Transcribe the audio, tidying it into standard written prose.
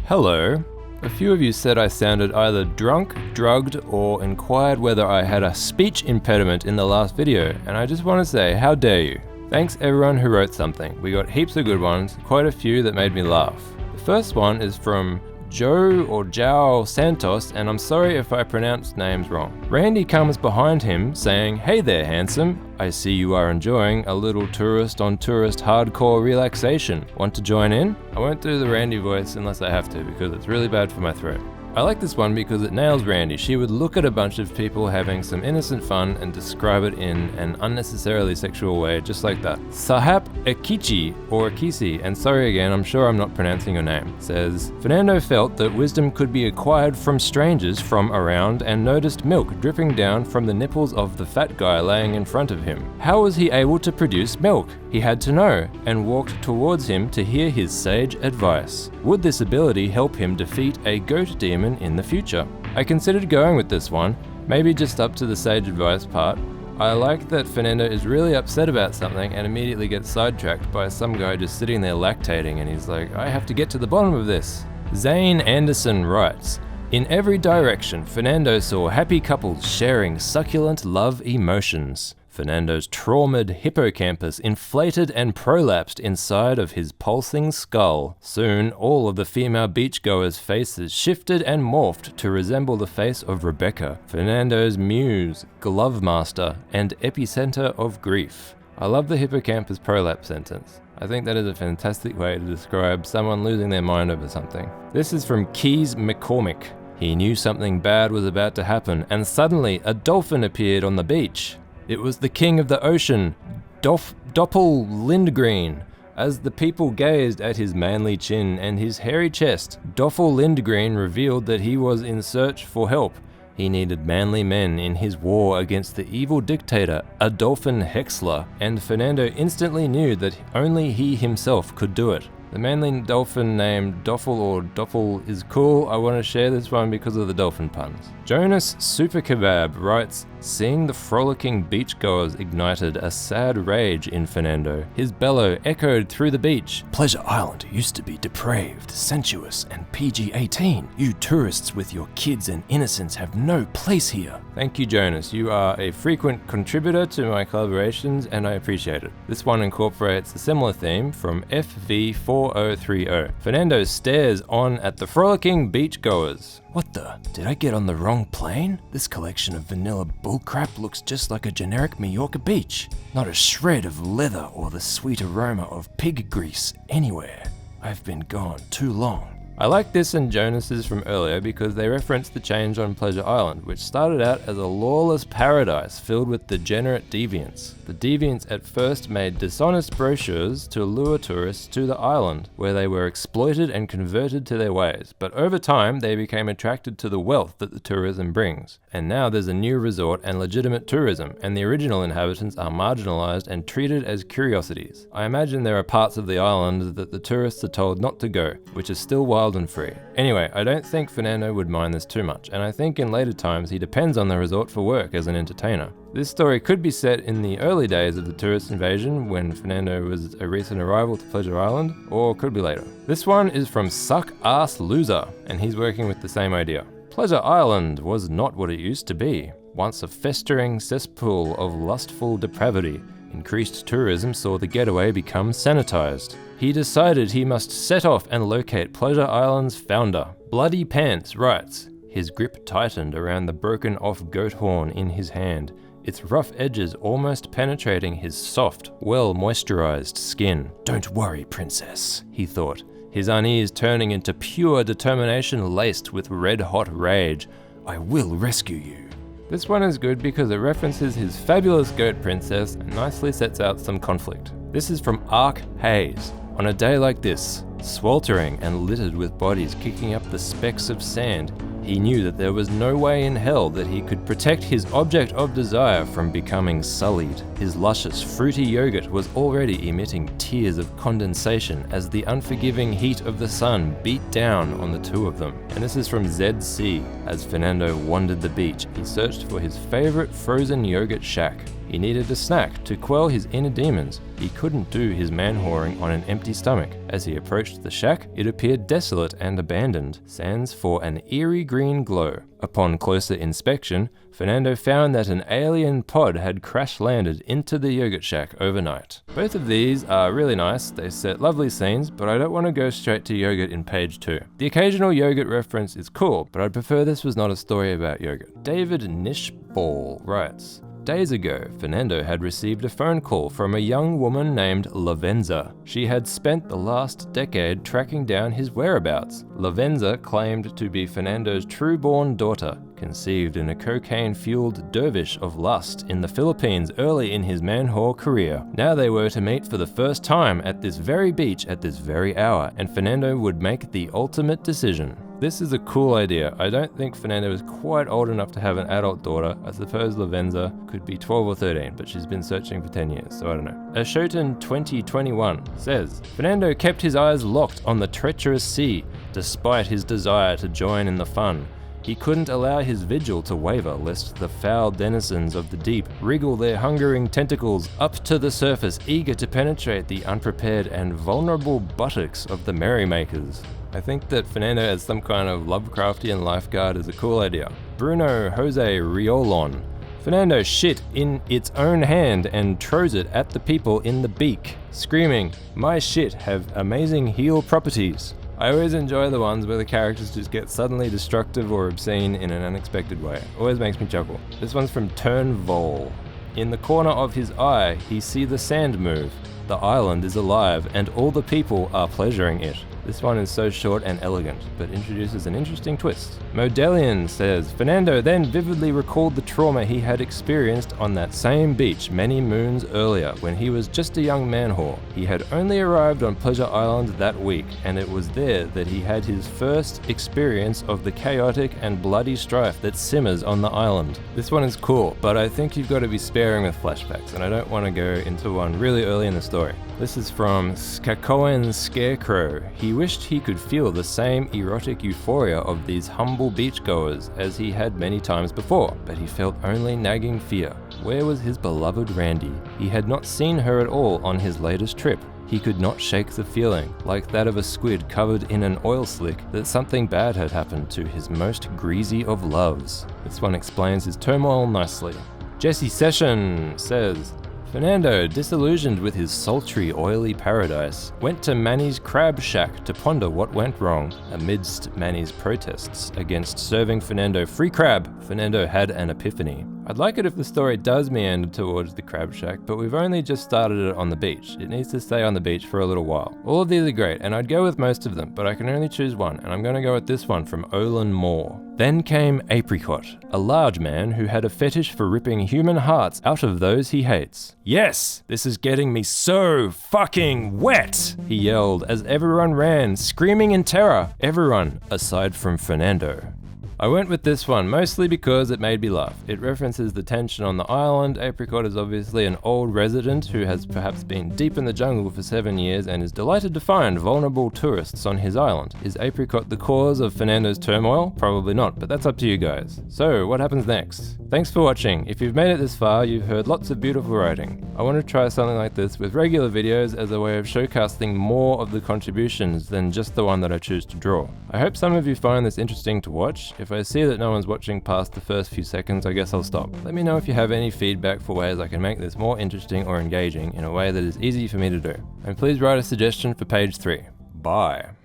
Hello. A few of you said I sounded either drunk, drugged, or inquired whether I had a speech impediment in the last video, and I just want to say, how dare you? Thanks everyone who wrote something. We got heaps of good ones, quite a few that made me laugh. The first one is from João Santos, and I'm sorry if I pronounced names wrong. Randy comes behind him saying, "Hey there, handsome. I see you are enjoying a little tourist on tourist hardcore relaxation. Want to join in?" I won't do the Randy voice unless I have to because it's really bad for my throat. I like this one because it nails Randy. She would look at a bunch of people having some innocent fun and describe it in an unnecessarily sexual way, just like that. Sahap Ekichi, or Akisi, and sorry again, I'm sure I'm not pronouncing your name, says, Fernando felt that wisdom could be acquired from strangers from around and noticed milk dripping down from the nipples of the fat guy laying in front of him. How was he able to produce milk? He had to know, and walked towards him to hear his sage advice. Would this ability help him defeat a goat demon in the future? I considered going with this one, maybe just up to the sage advice part. I like that Fernando is really upset about something and immediately gets sidetracked by some guy just sitting there lactating, and he's like, I have to get to the bottom of this. Zane Anderson writes, in every direction, Fernando saw happy couples sharing succulent love emotions. Fernando's traumatized hippocampus inflated and prolapsed inside of his pulsing skull. Soon, all of the female beachgoers' faces shifted and morphed to resemble the face of Rebecca, Fernando's muse, glove master, and epicenter of grief. I love the hippocampus prolapse sentence. I think that is a fantastic way to describe someone losing their mind over something. This is from Keys McCormick. He knew something bad was about to happen, and suddenly a dolphin appeared on the beach. It was the king of the ocean, Doppel Lindgren. As the people gazed at his manly chin and his hairy chest, Doppel Lindgren revealed that he was in search for help. He needed manly men in his war against the evil dictator, Adolfin Hexler, and Fernando instantly knew that only he himself could do it. The manly dolphin named Doffel or Doppel is cool. I want to share this one because of the dolphin puns. Jonas Super Kebab writes, seeing the frolicking beachgoers ignited a sad rage in Fernando. His bellow echoed through the beach. Pleasure Island used to be depraved, sensuous, and PG-18. You tourists with your kids and innocence have no place here. Thank you, Jonas. You are a frequent contributor to my collaborations, and I appreciate it. This one incorporates a similar theme from FV4030. Fernando stares on at the frolicking beachgoers. What the? Did I get on the wrong plane? This collection of vanilla bullcrap looks just like a generic Mallorca beach. Not a shred of leather or the sweet aroma of pig grease anywhere. I've been gone too long. I like this and Jonas's from earlier because they reference the change on Pleasure Island, which started out as a lawless paradise filled with degenerate deviants. The deviants at first made dishonest brochures to lure tourists to the island, where they were exploited and converted to their ways. But over time, they became attracted to the wealth that the tourism brings. And now there's a new resort and legitimate tourism, and the original inhabitants are marginalized and treated as curiosities. I imagine there are parts of the island that the tourists are told not to go, which is still wild and free. Anyway, I don't think Fernando would mind this too much, and I think in later times he depends on the resort for work as an entertainer. This story could be set in the early days of the tourist invasion when Fernando was a recent arrival to Pleasure Island, or could be later. This one is from Suck Ass Loser, and he's working with the same idea. Pleasure Island was not what it used to be. Once a festering cesspool of lustful depravity, increased tourism saw the getaway become sanitized. He decided he must set off and locate Pleasure Island's founder. Bloody Pants writes, his grip tightened around the broken off goat horn in his hand, its rough edges almost penetrating his soft, well-moisturized skin. Don't worry, princess, he thought, his unease turning into pure determination laced with red-hot rage. I will rescue you. This one is good because it references his fabulous goat princess and nicely sets out some conflict. This is from Ark Hayes. On a day like this, sweltering and littered with bodies kicking up the specks of sand, he knew that there was no way in hell that he could protect his object of desire from becoming sullied. His luscious, fruity yogurt was already emitting tears of condensation as the unforgiving heat of the sun beat down on the two of them. And this is from ZC. As Fernando wandered the beach, he searched for his favorite frozen yogurt shack. He needed a snack to quell his inner demons. He couldn't do his man-whoring on an empty stomach. As he approached the shack, it appeared desolate and abandoned, sans for an eerie green glow. Upon closer inspection, Fernando found that an alien pod had crash-landed into the yogurt shack overnight. Both of these are really nice, they set lovely scenes, but I don't want to go straight to yogurt in page 2. The occasional yogurt reference is cool, but I'd prefer this was not a story about yogurt. David Nishball writes, days ago, Fernando had received a phone call from a young woman named Lavenza. She had spent the last decade tracking down his whereabouts. Lavenza claimed to be Fernando's true-born daughter, conceived in a cocaine-fueled dervish of lust in the Philippines early in his man-whore career. Now they were to meet for the first time at this very beach at this very hour, and Fernando would make the ultimate decision. This is a cool idea. I don't think Fernando is quite old enough to have an adult daughter. I suppose Lavenza could be 12 or 13, but she's been searching for 10 years, so I don't know. Ashoten 2021 says, Fernando kept his eyes locked on the treacherous sea, despite his desire to join in the fun. He couldn't allow his vigil to waver lest the foul denizens of the deep wriggle their hungering tentacles up to the surface, eager to penetrate the unprepared and vulnerable buttocks of the merrymakers. I think that Fernando as some kind of Lovecraftian lifeguard is a cool idea. Bruno Jose Riolon. Fernando shit in its own hand and throws it at the people in the beak, screaming, "My shit have amazing heal properties." I always enjoy the ones where the characters just get suddenly destructive or obscene in an unexpected way. Always makes me chuckle. This one's from Turnvol. In the corner of his eye, he see the sand move. The island is alive and all the people are pleasuring it. This one is so short and elegant, but introduces an interesting twist. Modelian says, Fernando then vividly recalled the trauma he had experienced on that same beach many moons earlier when he was just a young man-whore. He had only arrived on Pleasure Island that week, and it was there that he had his first experience of the chaotic and bloody strife that simmers on the island. This one is cool, but I think you've got to be sparing with flashbacks, and I don't want to go into one really early in the story. This is from Skakoen's Scarecrow. He wished he could feel the same erotic euphoria of these humble beachgoers as he had many times before, but he felt only nagging fear. Where was his beloved Randy? He had not seen her at all on his latest trip. He could not shake the feeling, like that of a squid covered in an oil slick, that something bad had happened to his most greasy of loves. This one explains his turmoil nicely. Jesse Session says, Fernando, disillusioned with his sultry, oily paradise, went to Manny's crab shack to ponder what went wrong. Amidst Manny's protests against serving Fernando free crab, Fernando had an epiphany. I'd like it if the story does meander towards the crab shack, but we've only just started it on the beach. It needs to stay on the beach for a little while. All of these are great, and I'd go with most of them, but I can only choose one, and I'm going to go with this one from Olin Moore. Then came Apricot, a large man who had a fetish for ripping human hearts out of those he hates. Yes, this is getting me so fucking wet, he yelled as everyone ran, screaming in terror. Everyone, aside from Fernando. I went with this one mostly because it made me laugh. It references the tension on the island. Apricot is obviously an old resident who has perhaps been deep in the jungle for 7 years and is delighted to find vulnerable tourists on his island. Is Apricot the cause of Fernando's turmoil? Probably not, but that's up to you guys. So, what happens next? Thanks for watching. If you've made it this far, you've heard lots of beautiful writing. I want to try something like this with regular videos as a way of showcasing more of the contributions than just the one that I choose to draw. I hope some of you find this interesting to watch. If I see that no one's watching past the first few seconds, I guess I'll stop. Let me know if you have any feedback for ways I can make this more interesting or engaging in a way that is easy for me to do. And please write a suggestion for page 3. Bye.